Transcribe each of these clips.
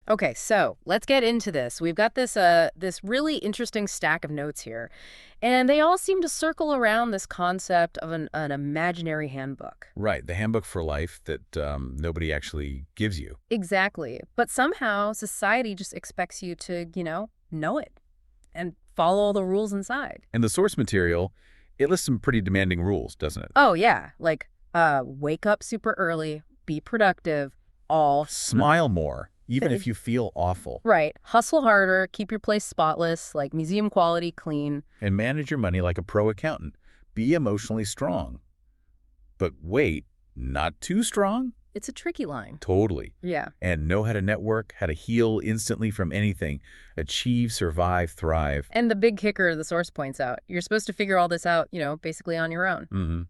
Okay, so let's get into this. We've got this really interesting stack of notes here, and they all seem to circle around this concept of an imaginary handbook. Right, the handbook for life that nobody actually gives you. Exactly. But somehow society just expects you to, know it and follow all the rules inside. And the source material, it lists some pretty demanding rules, doesn't it? Oh, yeah. Like, wake up super early, be productive, all. Smile more, even if you feel awful. Right. Hustle harder, keep your place spotless, like museum quality, clean. And manage your money like a pro accountant. Be emotionally strong. But wait, not too strong? It's a tricky line. Totally. Yeah. And know how to network, how to heal instantly from anything. Achieve, survive, thrive. And the big kicker the source points out, you're supposed to figure all this out, basically on your own. Mm-hmm.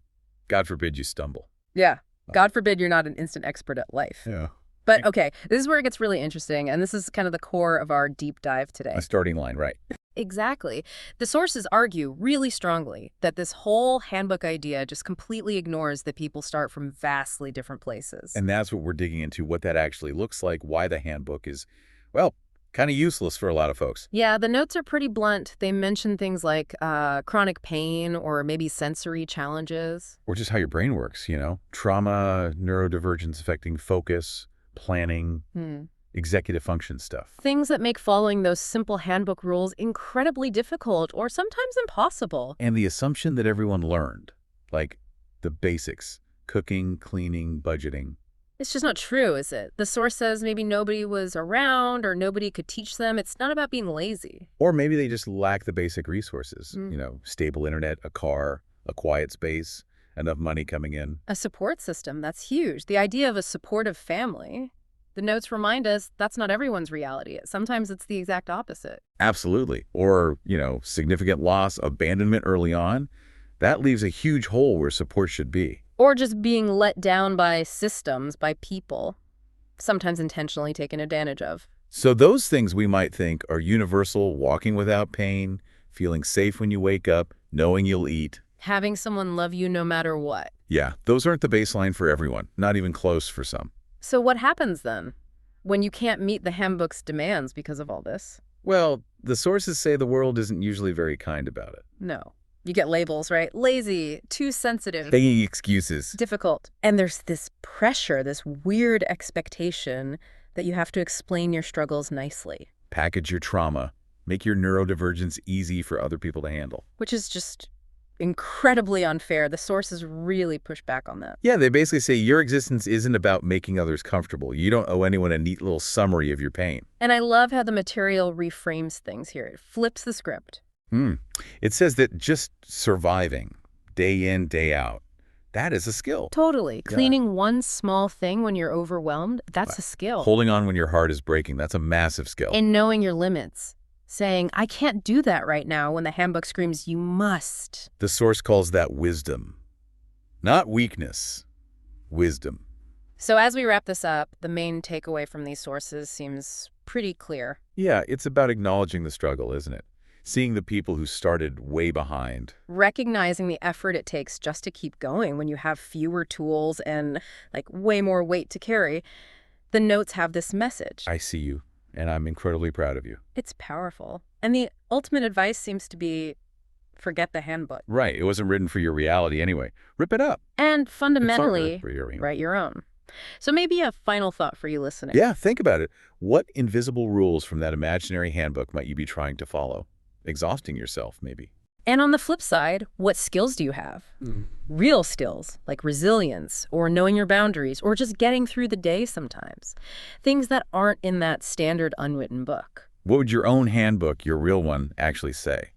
God forbid you stumble. Yeah. God forbid you're not an instant expert at life. Yeah. But okay, this is where it gets really interesting, and this is kind of the core of our deep dive today. A starting line, right. Exactly. The sources argue really strongly that this whole handbook idea just completely ignores that people start from vastly different places. And that's what we're digging into, what that actually looks like, why the handbook is, well, kind of useless for a lot of folks. Yeah, the notes are pretty blunt. They mention things like chronic pain or maybe sensory challenges. Or just how your brain works, trauma, neurodivergence affecting focus, planning, executive function stuff. Things that make following those simple handbook rules incredibly difficult or sometimes impossible. And the assumption that everyone learned, like the basics, cooking, cleaning, budgeting. It's just not true, is it? The source says maybe nobody was around or nobody could teach them. It's not about being lazy. Or maybe they just lack the basic resources, stable internet, a car, a quiet space, enough money coming in. A support system, that's huge. The idea of a supportive family. The notes remind us that's not everyone's reality. Sometimes it's the exact opposite. Absolutely. Or, significant loss, abandonment early on. That leaves a huge hole where support should be. Or just being let down by systems, by people, sometimes intentionally taken advantage of. So those things we might think are universal: walking without pain, feeling safe when you wake up, knowing you'll eat. Having someone love you no matter what. Yeah, those aren't the baseline for everyone, not even close for some. So what happens then when you can't meet the handbook's demands because of all this? Well, the sources say the world isn't usually very kind about it. No. You get labels, right? Lazy, too sensitive. Making excuses. Difficult. And there's this pressure, this weird expectation that you have to explain your struggles nicely. Package your trauma. Make your neurodivergence easy for other people to handle. Which is just incredibly unfair. The sources really push back on that. Yeah, they basically say your existence isn't about making others comfortable. You don't owe anyone a neat little summary of your pain. And I love how the material reframes things here. It flips the script. It says that just surviving, day in, day out, that is a skill. Totally. Yeah. Cleaning one small thing when you're overwhelmed, that's a skill. Holding on when your heart is breaking, that's a massive skill. And knowing your limits. Saying, I can't do that right now when the handbook screams, you must. The source calls that wisdom. Not weakness, wisdom. So as we wrap this up, the main takeaway from these sources seems pretty clear. Yeah, it's about acknowledging the struggle, isn't it? Seeing the people who started way behind. Recognizing the effort it takes just to keep going when you have fewer tools and, way more weight to carry. The notes have this message. I see you, and I'm incredibly proud of you. It's powerful. And the ultimate advice seems to be, forget the handbook. Right, it wasn't written for your reality anyway. Rip it up. And fundamentally, For your write your own. So maybe a final thought for you listening. Yeah, think about it. What invisible rules from that imaginary handbook might you be trying to follow? Exhausting yourself, maybe. And on the flip side, what skills do you have? Real skills, like resilience, or knowing your boundaries, or just getting through the day sometimes. Things that aren't in that standard unwritten book. What would your own handbook, your real one, actually say?